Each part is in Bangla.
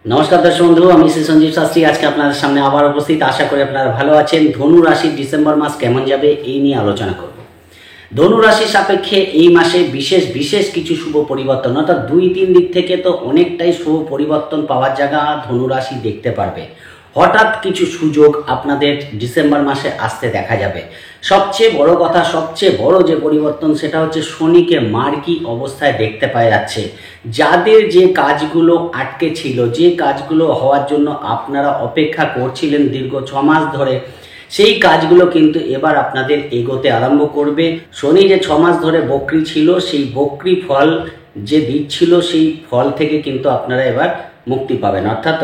नमस्कार दर्शक बंधु আমি শ্রী সঞ্জীব শাস্ত্রী আজকে আপনাদের সামনে আবার উপস্থিত। আশা করি আপনারা ভালো আছেন। ধনু রাশি ডিসেম্বর মাস কেমন যাবে এই নিয়ে আলোচনা করব। ধনু রাশির সাপেক্ষে এই মাসে বিশেষ কিছু শুভ পরিবর্তন অর্থাৎ 2-3 দিক থেকে তো অনেকটাই শুভ পরিবর্তন পাওয়ার জায়গা ধনু রাশি দেখতে পারবে। হঠাৎ কিছু সুযোগ আপনাদের ডিসেম্বর মাসে আসতে দেখা যাবে। সবচেয়ে বড় কথা, সবচেয়ে বড় যে পরিবর্তন সেটা হচ্ছে শনিকে মার্গী অবস্থায় দেখতে পাওয়া যাচ্ছে। যাদের যে কাজগুলো আটকে ছিল, যে কাজগুলো হওয়ার জন্য আপনারা অপেক্ষা করছিলেন দীর্ঘ 6 মাস ধরে, সেই কাজগুলো কিন্তু এবার আপনাদের এগোতে আরম্ভ করবে। শনি যে 6 মাস ধরে বক্রী ছিল, সেই বক্রী ফল যে দিচ্ছিল সেই ফল থেকে কিন্তু আপনারা এবার মুক্তি পাবেন। অর্থাৎ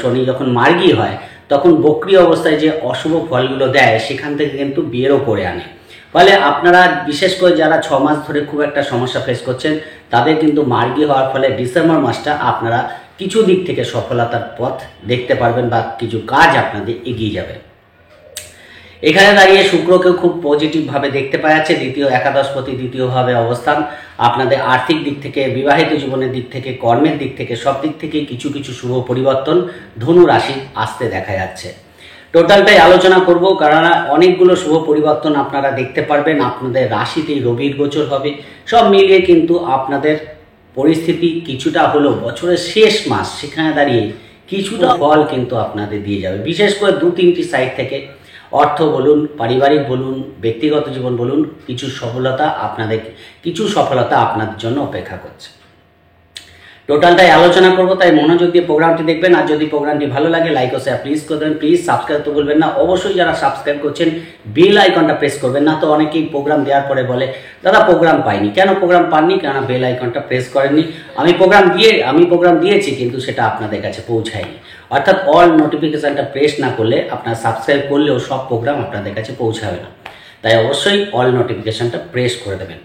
শনি যখন মার্গী হয় তখন বক্রী অবস্থায় যে অশুভ ফলগুলো দেয় সেখান থেকে কিন্তু বেরও করে আনে। ফলে আপনারা বিশেষ করে যারা 6 মাস ধরে খুব একটা সমস্যা ফেস করছেন তাদের কিন্তু মার্গী হওয়ার ফলে ডিসেম্বর মাসটা আপনারা কিছু দিক থেকে সফলতার পথ দেখতে পারবেন বা কিছু কাজ আপনাদের এগিয়ে যাবে। এখানে দাঁড়িয়ে শুক্রকেও খুব পজিটিভভাবে দেখতে পাওয়া যাচ্ছে। দ্বিতীয় একাদশপতি দ্বিতীয়ভাবে অবস্থান আপনাদের আর্থিক দিক থেকে, বিবাহিত জীবনের দিক থেকে, কর্মের দিক থেকে সব দিক থেকে কিছু শুভ পরিবর্তন ধনু রাশি আসতে দেখা যাচ্ছে। টোটালটাই আলোচনা করব, কারণ অনেকগুলো শুভ পরিবর্তন আপনারা দেখতে পারবেন। আপনাদের রাশিতেই রবির গোচর হবে। সব মিলিয়ে কিন্তু আপনাদের পরিস্থিতি কিছুটা হলেও বছরের শেষ মাস সেখানে দাঁড়িয়ে কিছুটা ফল কিন্তু আপনাদের দিয়ে যাবে। বিশেষ করে 2-3টি সাইড থেকে অর্থ বলুন, পারিবারিক বলুন, ব্যক্তিগত জীবন বলুন, কিছু সফলতা আপনাদের জন্য অপেক্ষা করছে। টোটালটাই আলোচনা করব, তাই মনোযোগ দিয়ে প্রোগ্রামটি দেখবেন। আর যদি প্রোগ্রামটি ভালো লাগে লাইক ও শেয়ার প্লিজ করে দেবেন। প্লিজ সাবস্ক্রাইব তো বলবেন না। অবশ্যই যারা সাবস্ক্রাইব করছেন বেল আইকনটা প্রেস করবেন না। তো অনেকেই প্রোগ্রাম দেওয়ার পরে বলে দাদা প্রোগ্রাম পাইনি। কেন প্রোগ্রাম পাননি? কেন বেল আইকনটা প্রেস করেননি। আমি প্রোগ্রাম দিয়েছি কিন্তু সেটা আপনাদের কাছে পৌঁছায়নি। অর্থাৎ অল নোটিফিকেশানটা প্রেস না করলে আপনার সাবস্ক্রাইব করলেও সব প্রোগ্রাম আপনাদের কাছে পৌঁছাবে না। তাই অবশ্যই অল নোটিফিকেশানটা প্রেস করে দেবেন।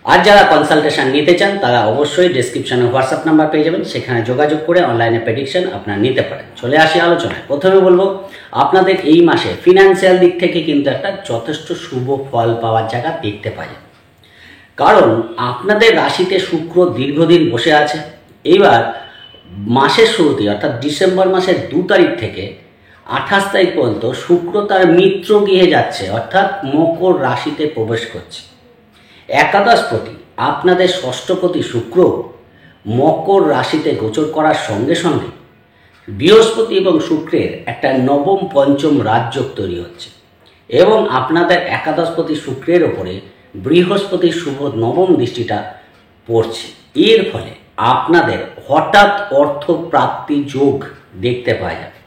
আর যারা কনসালটেশন নিতে চান তারা অবশ্যই ডেসক্রিপশনে হোয়াটসঅ্যাপ নাম্বার পেয়ে যাবেন, সেখানে যোগাযোগ করে অনলাইনে প্রেডিকশন আপনারা নিতে পারেন। চলে আসি আলোচনায়। প্রথমে বলবো আপনাদের এই মাসে ফিনান্সিয়াল দিক থেকে কিন্তু একটা যথেষ্ট শুভ ফল পাওয়ার জায়গা দেখতে পাই। কারণ আপনাদের রাশিতে শুক্র দীর্ঘদিন বসে আছে। এইবার মাসের শুরুতে অর্থাৎ ডিসেম্বর মাসের 2 তারিখ থেকে 28 তারিখ পর্যন্ত শুক্র তার মিত্র গৃহে যাচ্ছে, অর্থাৎ মকর রাশিতে প্রবেশ করছে। একাদশপতি আপনাদের ষষ্ঠপতি শুক্র মকর রাশিতে গোচর করার সঙ্গে সঙ্গে বৃহস্পতি এবং শুক্রের একটা নবম পঞ্চম রাজযোগ তৈরি হচ্ছে এবং আপনাদের একাদশপতি শুক্রের ওপরে বৃহস্পতির শুভ নবম দৃষ্টিটা পড়ছে। এর ফলে আপনাদের হঠাৎ অর্থ প্রাপ্তি যোগ দেখতে পাওয়া যাবে।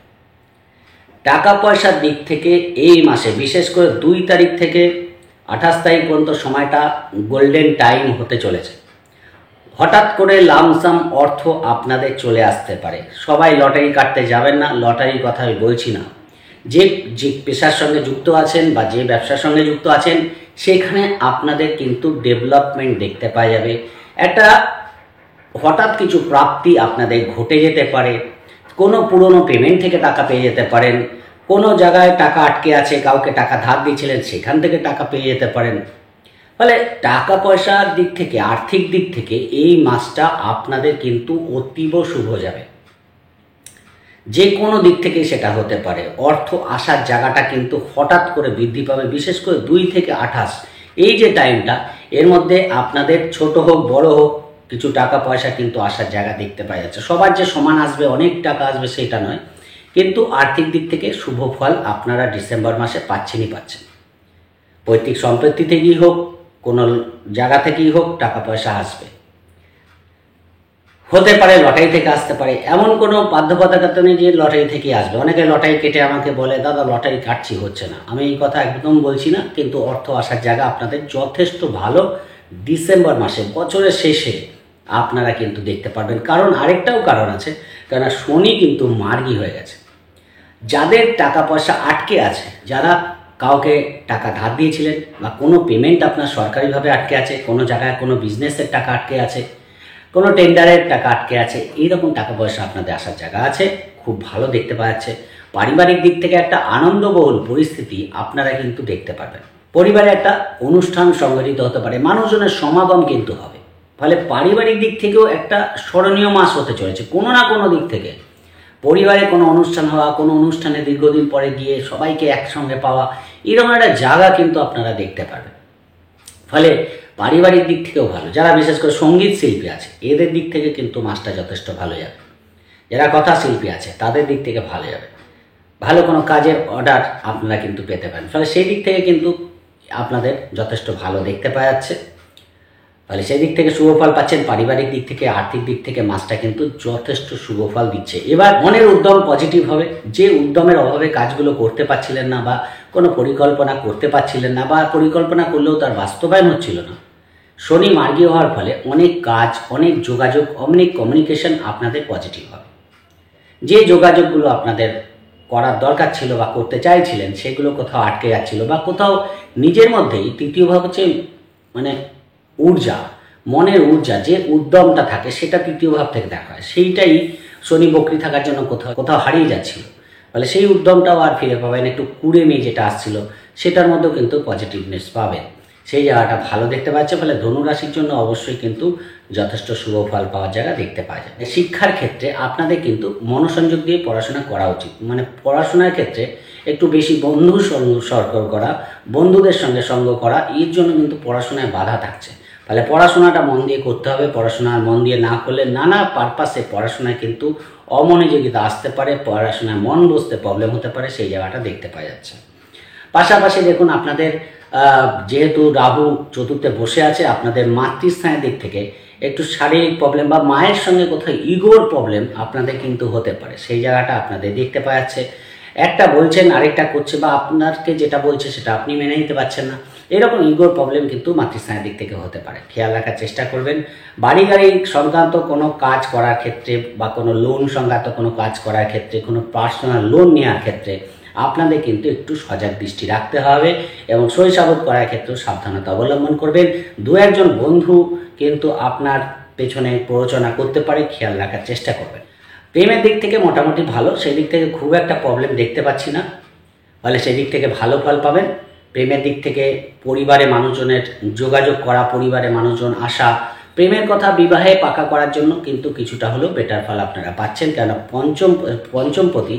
টাকা পয়সার দিক থেকে এই মাসে বিশেষ করে 2 তারিখ থেকে 28 তারিখ পর্যন্ত সময়টা গোল্ডেন টাইম হতে চলেছে। হঠাৎ করে লামসাম অর্থ আপনাদের চলে আসতে পারে। সবাই লটারি কাটতে যাবেন না, লটারির কথা আমি বলছি না। যে পেশার সঙ্গে যুক্ত আছেন বা যে ব্যবসার সঙ্গে যুক্ত আছেন সেখানে আপনাদের কিন্তু ডেভেলপমেন্ট দেখতে পাওয়া যাবে। একটা হঠাৎ কিছু প্রাপ্তি আপনাদের ঘটে যেতে পারে। কোনো পুরনো পেমেন্ট থেকে টাকা পেয়ে যেতে পারেন। কোনো জায়গায় টাকা আটকে আছে, কাউকে টাকা ধার দিয়েছিলেন সেখান থেকে টাকা পেয়ে যেতে পারেন। ফলে টাকা পয়সার দিক থেকে, আর্থিক দিক থেকে এই মাসটা আপনাদের কিন্তু অতীব শুভ যাবে। যে কোনো দিক থেকে সেটা হতে পারে। অর্থ আসার জায়গাটা কিন্তু হঠাৎ করে বৃদ্ধি পাবে। বিশেষ করে 2 থেকে 28 এই যে টাইমটা, এর মধ্যে আপনাদের ছোট হোক বড় হোক কিছু টাকা পয়সা কিন্তু আসার জায়গা দেখতে পাওয়া যাচ্ছে। সবার যে সমান আসবে, অনেক টাকা আসবে সেটা নয়, কিন্তু আর্থিক দিক থেকে শুভ ফল আপনারা ডিসেম্বর মাসে পাচ্ছেন। পৈতৃক সম্পত্তি থেকেই হোক, কোনো জায়গা থেকেই হোক টাকা পয়সা আসবে। হতে পারে লটারি থেকে আসতে পারে, এমন কোনো বাধ্যবাধকতা নেই যে লটারি থেকেই আসবে। অনেকে লটারি কেটে আমাকে বলে দাদা লটারি কাটছি, হচ্ছে না। আমি এই কথা একদম বলছি না, কিন্তু অর্থ আসার জায়গা আপনাদের যথেষ্ট ভালো ডিসেম্বর মাসে, বছরের শেষে আপনারা কিন্তু দেখতে পারবেন। কারণ আরেকটাও কারণ আছে, কেননা শনি কিন্তু মার্গী হয়ে গেছে। যাদের টাকা পয়সা আটকে আছে, যারা কাউকে টাকা ধার দিয়েছিলেন বা কোনো পেমেন্ট আপনার সরকারিভাবে আটকে আছে, কোনো জায়গায় কোনো বিজনেসের টাকা আটকে আছে, কোনো টেন্ডারের টাকা আটকে আছে, এইরকম টাকা পয়সা আপনাদের আসার জায়গা আছে, খুব ভালো দেখতে পাওয়া যাচ্ছে। পারিবারিক দিক থেকে একটা আনন্দবহুল পরিস্থিতি আপনারা কিন্তু দেখতে পারবেন। পরিবারে একটা অনুষ্ঠান সংগঠিত হতে পারে, মানুষজনের সমাগম কিন্তু হবে। ফলে পারিবারিক দিক থেকেও একটা স্মরণীয় মাস হতে চলেছে কোনো না কোনো দিক থেকে। পরিবারে কোনো অনুষ্ঠান হওয়া, কোনো অনুষ্ঠানে দীর্ঘদিন পরে গিয়ে সবাইকে একসঙ্গে পাওয়া, এরকম একটা জায়গা কিন্তু আপনারা দেখতে পারবেন। ফলে পারিবারিক দিক থেকেও ভালো। যারা বিশেষ করে সঙ্গীত শিল্পী আছে এদের দিক থেকে কিন্তু মাসটা যথেষ্ট ভালো যাবে। যারা কথা শিল্পী আছে তাদের দিক থেকে ভালো যাবে। ভালো কোনো কাজের অর্ডার আপনারা কিন্তু পেতে পারেন। ফলে সেই দিক থেকে কিন্তু আপনাদের যথেষ্ট ভালো দেখতে পাওয়া যাচ্ছে। ফলে সেই দিক থেকে শুভফল পাচ্ছেন। পারিবারিক দিক থেকে, আর্থিক দিক থেকে মাসটা কিন্তু যথেষ্ট শুভফল দিচ্ছে। এবার মনের উদ্যম পজিটিভ হবে। যে উদ্যমের অভাবে কাজগুলো করতে পারছিলেন না বা কোনো পরিকল্পনা করতে পারছিলেন না বা পরিকল্পনা করলেও তার বাস্তবায়ন হচ্ছিল না, শনি মার্গী হওয়ার ফলে অনেক কাজ, অনেক যোগাযোগ, অনেক কমিউনিকেশন আপনাদের পজিটিভ হবে। যে যোগাযোগগুলো আপনাদের করার দরকার ছিল বা করতে চাইছিলেন সেগুলো কোথাও আটকে যাচ্ছিল বা কোথাও নিজের মধ্যেই, তৃতীয় ভাব হচ্ছে মানে ঊর্জা, মনের ঊর্জা, যে উদ্যমটা থাকে সেটা তৃতীয় ভাব থেকে দেখা হয়। সেইটাই শনি বক্রী থাকার জন্য কোথাও কোথাও হারিয়ে যাচ্ছিল। ফলে সেই উদ্যমটাও আর ফিরে পাবেন। একটু কুড়েমি যেটা আসছিল সেটার মধ্যেও কিন্তু পজিটিভনেস পাবেন। সেই জায়গাটা ভালো দেখতে পাচ্ছে। ফলে ধনুরাশির জন্য অবশ্যই কিন্তু যথেষ্ট শুভ ফল পাওয়ার জায়গা দেখতে পাওয়া যায়। শিক্ষার ক্ষেত্রে আপনাদের কিন্তু মনোসংযোগ দিয়ে পড়াশোনা করা উচিত। মানে পড়াশোনার ক্ষেত্রে একটু বেশি বন্ধু সরকর করা, বন্ধুদের সঙ্গে সঙ্গ করা, এর জন্য কিন্তু পড়াশোনায় বাধা থাকছে। ফলে পড়াশোনাটা মন দিয়ে করতে হবে। পড়াশোনা মন দিয়ে না করলে নানা পারপাসে পড়াশোনায় কিন্তু অমনোযোগিতা আসতে পারে, পড়াশোনায় মন বসতে প্রবলেম হতে পারে। সেই জায়গাটা দেখতে পাওয়া যাচ্ছে। পাশাপাশি দেখুন আপনাদের যেহেতু রাহু চতুর্থে বসে আছে, আপনাদের মাতৃস্থানের দিক থেকে একটু শারীরিক প্রবলেম বা মায়ের সঙ্গে কোথাও ইগোর প্রবলেম আপনাদের কিন্তু হতে পারে। সেই জায়গাটা আপনাদের দেখতে পাওয়া যাচ্ছে। একটা বলছেন আরেকটা করছে, বা আপনাকে যেটা বলছে সেটা আপনি মেনে নিতে পারছেন না, এরকম ইগোর প্রবলেম কিন্তু মাতৃস্থানের দিক থেকে হতে পারে। খেয়াল রাখার চেষ্টা করবেন। বাড়ি গাড়ি সংক্রান্ত কোনো কাজ করার ক্ষেত্রে বা কোনো লোন সংক্রান্ত কোনো কাজ করার ক্ষেত্রে, কোনো পার্সোনাল লোন নেওয়ার ক্ষেত্রে আপনাদের কিন্তু একটু সজাগ দৃষ্টি রাখতে হবে এবং সইসাবত করার ক্ষেত্রেও সাবধানতা অবলম্বন করবেন। দু একজন বন্ধু কিন্তু আপনার পেছনে প্ররোচনা করতে পারে, খেয়াল রাখার চেষ্টা করবেন। প্রেমের দিক থেকে মোটামুটি ভালো, সেই দিক থেকে খুব একটা প্রবলেম দেখতে পাচ্ছি না। ফলে সেই দিক থেকে ভালো ফল পাবেন। প্রেমের দিক থেকে পরিবারে মানুষজনের যোগাযোগ করা, পরিবারে মানুষজন আসা, প্রেমের কথা বিবাহে পাকা করার জন্য কিন্তু কিছুটা হলেও বেটার ফল আপনারা পাচ্ছেন। কেন পঞ্চমপতি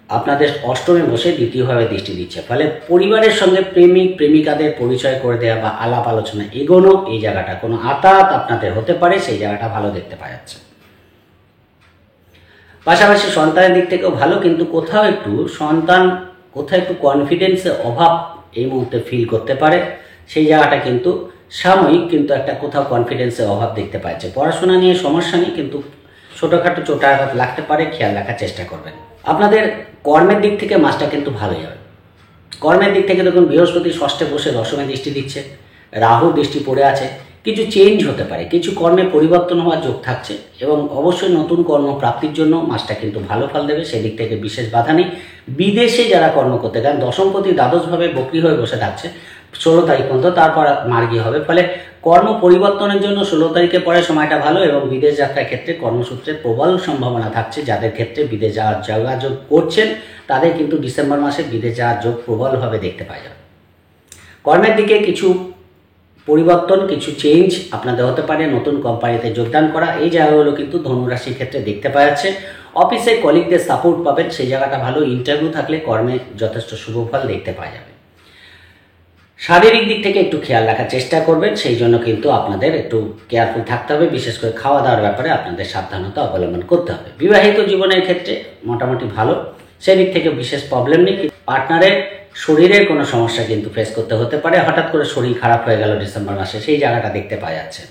আপনাদের অষ্টমে বসে দ্বিতীয়ভাবে দৃষ্টি দিচ্ছে। ফলে পরিবারের সঙ্গে প্রেমিক প্রেমিকাদের পরিচয় করে দেওয়া বা আলাপ আলোচনা এগোনো, এই জায়গাটা কোনো আতাত আপনাদের হতে পারে, সেই জায়গাটা ভালো দেখতে পাওয়া যাচ্ছে। পাশাপাশি সন্তানের দিক থেকেও ভালো, কিন্তু কোথাও একটু কনফিডেন্সের অভাব এই মুহূর্তে ফিল করতে পারে। সেই জায়গাটা কিন্তু সাময়িক, কিন্তু একটা কোথাও কনফিডেন্সের অভাব দেখতে পাচ্ছে। পড়াশোনা নিয়ে সমস্যা নেই, কিন্তু ছোটোখাটো চোটাঘাত লাগতে পারে, খেয়াল রাখার চেষ্টা করবেন। আপনাদের কর্মের দিক থেকে মাসটা কিন্তু ভালোই হবে। কর্মের দিক থেকে দেখুন বৃহস্পতি ষষ্ঠে বসে দশমে দৃষ্টি দিচ্ছে, রাহু দৃষ্টি পড়ে আছে। কিছু চেঞ্জ হতে পারে, কিছু কর্মে পরিবর্তন হওয়ার যোগ থাকছে এবং অবশ্যই নতুন কর্ম প্রাপ্তির জন্য মাসটা কিন্তু ভালো ফল দেবে। সেদিক থেকে বিশেষ বাধা নেই। বিদেশে যারা কর্ম করতে গেন, দশমপতি দ্বাদশভাবে বক্রী হয়ে বসে থাকছে 16 তারিখ পর্যন্ত, তারপর মার্গী হবে। ফলে কর্ম পরিবর্তনের জন্য 16 তারিখের পরে সময়টা ভালো এবং বিদেশ যাত্রার ক্ষেত্রে কর্মসূত্রের প্রবল সম্ভাবনা থাকছে। যাদের ক্ষেত্রে বিদেশ যাওয়ার যোগাযোগ করছেন তাদের কিন্তু ডিসেম্বর মাসে বিদেশ যাওয়ার যোগ প্রবলভাবে দেখতে পাওয়া যাবে। কর্মের দিকে কিছু পরিবর্তন, কিছু চেঞ্জ আপনাদের হতে পারে। নতুন কোম্পানিতে যোগদান করা, এই জায়গাগুলো কিন্তু ধনুরাশির ক্ষেত্রে দেখতে পাওয়া যাচ্ছে। অফিসে কলিগদের সাপোর্ট পাবেন, সেই জায়গাটা ভালো। ইন্টারভিউ থাকলে কর্মে যথেষ্ট শুভ ফল দেখতে পাওয়া যাবে। শারীরিক দিক থেকে একটু খেয়াল রাখার চেষ্টা করবেন, সেই জন্য কিন্তু আপনাদের একটু কেয়ারফুল থাকতে হবে। বিশেষ করে খাওয়া দাওয়ার ব্যাপারে আপনাদের সাবধানতা অবলম্বন করতে হবে। বিবাহিত জীবনের ক্ষেত্রে মোটামুটি ভালো, সেদিক থেকে বিশেষ প্রবলেম নেই। পার্টনারের শরীরের কোনো সমস্যা কিন্তু ফেস করতে হতে পারে। হঠাৎ করে শরীর খারাপ হয়ে গেল ডিসেম্বর মাসে, সেই জায়গাটা দেখতে পাওয়া যাচ্ছে।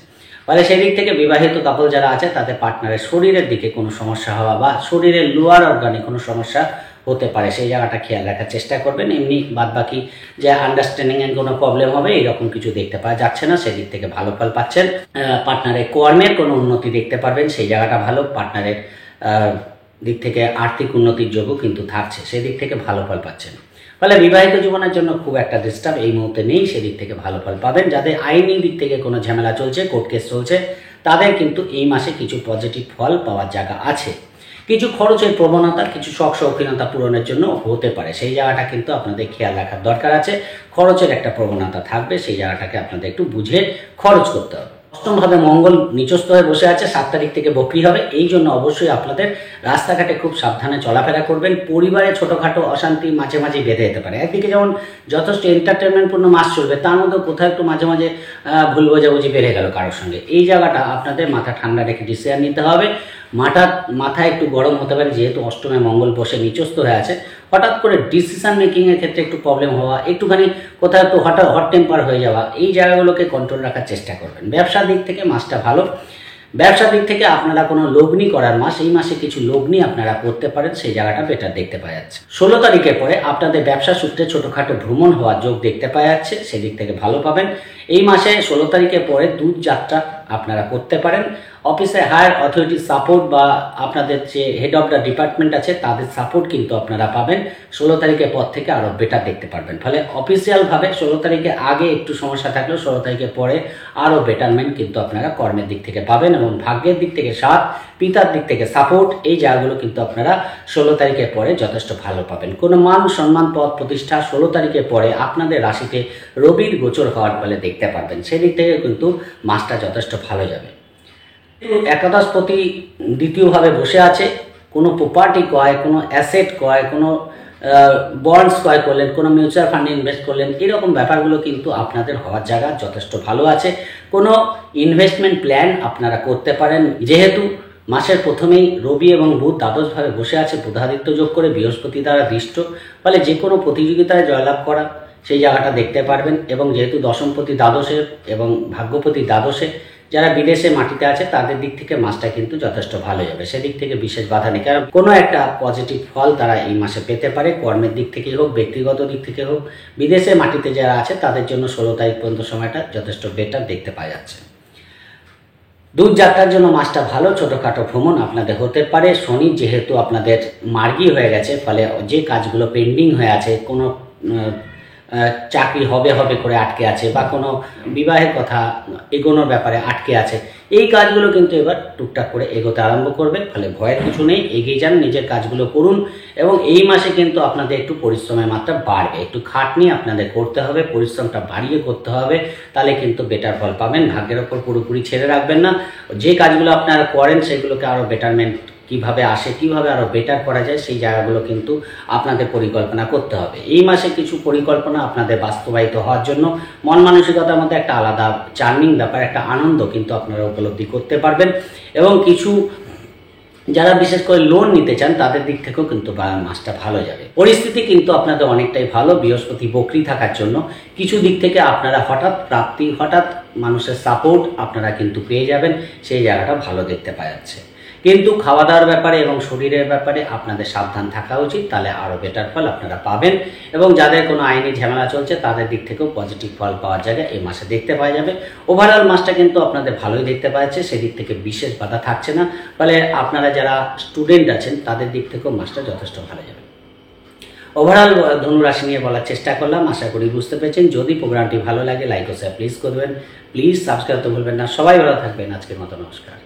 ফলে সেই দিক থেকে বিবাহিত কাপল যারা আছে তাদের পার্টনারের শরীরের দিকে কোনো সমস্যা হওয়া বা শরীরের লোয়ার অর্গানে কোনো সমস্যা হতে পারে, সেই জায়গাটা খেয়াল রাখার চেষ্টা করবেন। এমনি বাদবাকি যে আন্ডারস্ট্যান্ডিংয়ের কোনো প্রবলেম হবে এরকম কিছু দেখতে পাওয়া যাচ্ছে না, সেদিক থেকে ভালো ফল পাচ্ছেন। পার্টনারের কর্মের কোনো উন্নতি দেখতে পারবেন, সেই জায়গাটা ভালো। পার্টনারের দিক থেকে আর্থিক উন্নতির যোগও কিন্তু থাকছে, সেদিক থেকে ভালো ফল পাচ্ছেন। ফলে বিবাহিত জীবনের জন্য খুব একটা ডিস্টার্ব এই মুহূর্তে নেই, সেদিক থেকে ভালো ফল পাবেন। যাদের আইনি দিক থেকে কোনো ঝামেলা চলছে, কোর্ট কেস চলছে, তাদের কিন্তু এই মাসে কিছু পজিটিভ ফল পাওয়ার জায়গা আছে। কিছু খরচের প্রবণতা, কিছু শখ শৌখিনতা পূরণের জন্য হতে পারে, সেই জায়গাটা কিন্তু আপনাদের খেয়াল রাখার দরকার আছে। খরচের একটা প্রবণতা থাকবে, সেই জায়গাটাকে আপনাদের একটু বুঝে খরচ করতে হবে। অষ্টমভাবে মঙ্গল নিচস্থ হয়ে বসে আছে, 7 তারিখ থেকে বকরি হবে। এই জন্য অবশ্যই আপনাদের রাস্তাঘাটে খুব সাবধানে চলাফেরা করবেন। পরিবারে ছোটোখাটো অশান্তি মাঝে মাঝে বেঁধে যেতে পারে। একদিকে যেমন যথেষ্ট এন্টারটেনমেন্টপূর্ণ মাস চলবে, তার মধ্যে কোথাও একটু মাঝে মাঝে ভুল বোঝাবুঝি বেড়ে গেল কারোর সঙ্গে। এই জায়গাটা আপনাদের মাথা ঠান্ডা রেখে ডিসিশন নিতে হবে। মাথা একটু গরম হতে পারে, যেহেতু অষ্টমে মঙ্গল বসে নিচস্থ হয়ে আছে। হঠাৎ করে ডিসিশন মেকিংয়ের ক্ষেত্রে একটু প্রবলেম হওয়া, একটুখানি কোথাও একটু হট টেম্পার হয়ে যাওয়া, এই জায়গাগুলোকে কন্ট্রোল রাখার চেষ্টা করবেন। ব্যবসার দিক থেকে মাসটা ভালো। ব্যবসার দিক থেকে আপনারা কোনো লগ্নি করার মাস, এই মাসে কিছু লগ্নি আপনারা করতে পারেন, সেই জায়গাটা বেটার দেখতে পাওয়া যাচ্ছে। 16 তারিখের পরে আপনাদের ব্যবসা সূত্রে ছোটোখাটো ভ্রমণ হওয়ার যোগ দেখতে পাওয়া যাচ্ছে, সেদিক থেকে ভালো পাবেন। এই মাসে 16 তারিখের পরে দূর যাত্রা আপনারা করতে পারেন। অফিসে হায়ার অথরিটি সাপোর্ট বা আপনাদের যে হেড অফ দ্য ডিপার্টমেন্ট আছে তাদের সাপোর্ট কিন্তু আপনারা পাবেন। 16 তারিখের পর থেকে আরও বেটার দেখতে পারবেন। ফলে অফিসিয়ালভাবে 16 তারিখের আগে একটু সমস্যা থাকলেও 16 তারিখের পরে আরও বেটারমেন্ট কিন্তু আপনারা কর্মের দিক থেকে পাবেন। এবং ভাগ্যের দিক থেকে সাথ, পিতার দিক থেকে সাপোর্ট, এই জায়গাগুলো কিন্তু আপনারা 16 তারিখের পরে যথেষ্ট ভালো পাবেন। কোনো মান সম্মান পদ প্রতিষ্ঠা 16 তারিখের পরে আপনাদের রাশিতে রবির গোচর হওয়ার ফলে দেখতে পারবেন। সেদিক থেকে কিন্তু মাসটা যথেষ্ট ভালো যাবে। একাদশপতি দ্বিতীয়ভাবে বসে আছে। কোনো প্রপার্টি ক্রয়, কোনো অ্যাসেট ক্রয়, কোনো বন্ডস ক্রয় করলেন, কোনো মিউচুয়াল ফান্ডে ইনভেস্ট করলেন, এরকম ব্যাপারগুলো কিন্তু আপনাদের হওয়ার জায়গা যথেষ্ট ভালো আছে। কোনো ইনভেস্টমেন্ট প্ল্যান আপনারা করতে পারেন। যেহেতু মাসের প্রথমেই রবি এবং বুধ দ্বাদশভাবে বসে আছে, বুধাদিত্য যোগ করে বৃহস্পতি দ্বারা দৃষ্ট, ফলে যে কোনো প্রতিযোগিতায় জয়লাভ করা সেই জায়গাটা দেখতে পারবেন। এবং যেহেতু দশমপতি দ্বাদশে এবং ভাগ্যপতি দ্বাদশে, যারা বিদেশে মাটিতে আছে তাদের দিক থেকে মাসটা কিন্তু যথেষ্ট ভালো যাবে। সেদিক থেকে বিশেষ বাধা নেই, কারণ কোনো একটা পজিটিভ ফল তারা এই মাসে পেতে পারে। কর্মের দিক থেকে হোক, ব্যক্তিগত দিক থেকে হোক, বিদেশে মাটিতে যারা আছে তাদের জন্য 16 তারিখ পর্যন্ত সময়টা যথেষ্ট বেটার দেখতে পাওয়া যাচ্ছে। দূর যাত্রার জন্য মাসটা ভালো। ছোটোখাটো ভ্রমণ আপনাদের হতে পারে। শনি যেহেতু আপনাদের মার্গী হয়ে গেছে, ফলে যে কাজগুলো পেন্ডিং হয়ে আছে, কোনো চাকরি হবে করে আটকে আছে বা কোনো বিবাহের কথা এগোনোর ব্যাপারে আটকে আছে, এই কাজগুলো কিন্তু এবার টুকটাক করে এগোতে আরম্ভ করবে। ফলে ভয়ের কিছু নেই, এগিয়ে যান, নিজের কাজগুলো করুন। এবং এই মাসে কিন্তু আপনাদের একটু পরিশ্রমের মাত্রা বাড়বে, একটু খাটনি আপনাদের করতে হবে, পরিশ্রমটা বাড়িয়ে করতে হবে, তাহলে কিন্তু বেটার ফল পাবেন। ভাগ্যের ওপর পুরোপুরি ছেড়ে রাখবেন না। যে কাজগুলো আপনারা করেন সেগুলোকে আরও বেটারমেন্ট কিভাবে আসে, কিভাবে আরও বেটার করা যায়, সেই জায়গাগুলো কিন্তু আপনাদের পরিকল্পনা করতে হবে। এই মাসে কিছু পরিকল্পনা আপনাদের বাস্তবায়িত হওয়ার জন্য মন মানসিকতার মধ্যে একটা আলাদা চার্মিং ব্যাপার, একটা আনন্দ কিন্তু আপনারা উপলব্ধি করতে পারবেন। এবং কিছু যারা বিশেষ করে লোন নিতে চান তাদের দিক থেকেও কিন্তু মাসটা ভালো যাবে। পরিস্থিতি কিন্তু আপনাদের অনেকটাই ভালো। বৃহস্পতি বকরি থাকার জন্য কিছু দিক থেকে আপনারা হঠাৎ প্রাপ্তি, হঠাৎ মানুষের সাপোর্ট আপনারা কিন্তু পেয়ে যাবেন, সেই জায়গাটা ভালো দেখতে পাওয়া যাচ্ছে। কিন্তু খাওয়া দাওয়ার ব্যাপারে এবং শরীরের ব্যাপারে আপনাদের সাবধান থাকা উচিত, তাহলে আরও বেটার ফল আপনারা পাবেন। এবং যাদের কোনো আইনি ঝামেলা চলছে তাদের দিক থেকেও পজিটিভ ফল পাওয়ার জায়গা এই মাসে দেখতে পাওয়া যাবে। ওভারঅল মাসটা কিন্তু আপনাদের ভালোই দেখতে পাওয়া যাচ্ছে, সেদিক থেকে বিশেষ বাধা থাকছে না। ফলে আপনারা যারা স্টুডেন্ট আছেন তাদের দিক থেকেও মাসটা যথেষ্ট ভালো যাবে। ওভারঅল ধনুরাশি নিয়ে বলার চেষ্টা করলাম, আশা করি বুঝতে পেরেছেন। যদি প্রোগ্রামটি ভালো লাগে লাইক ও শেয়ার প্লিজ করবেন, প্লিজ সাবস্ক্রাইব তো ভুলবেন না। সবাই ভালো থাকবেন। আজকের মতো নমস্কার।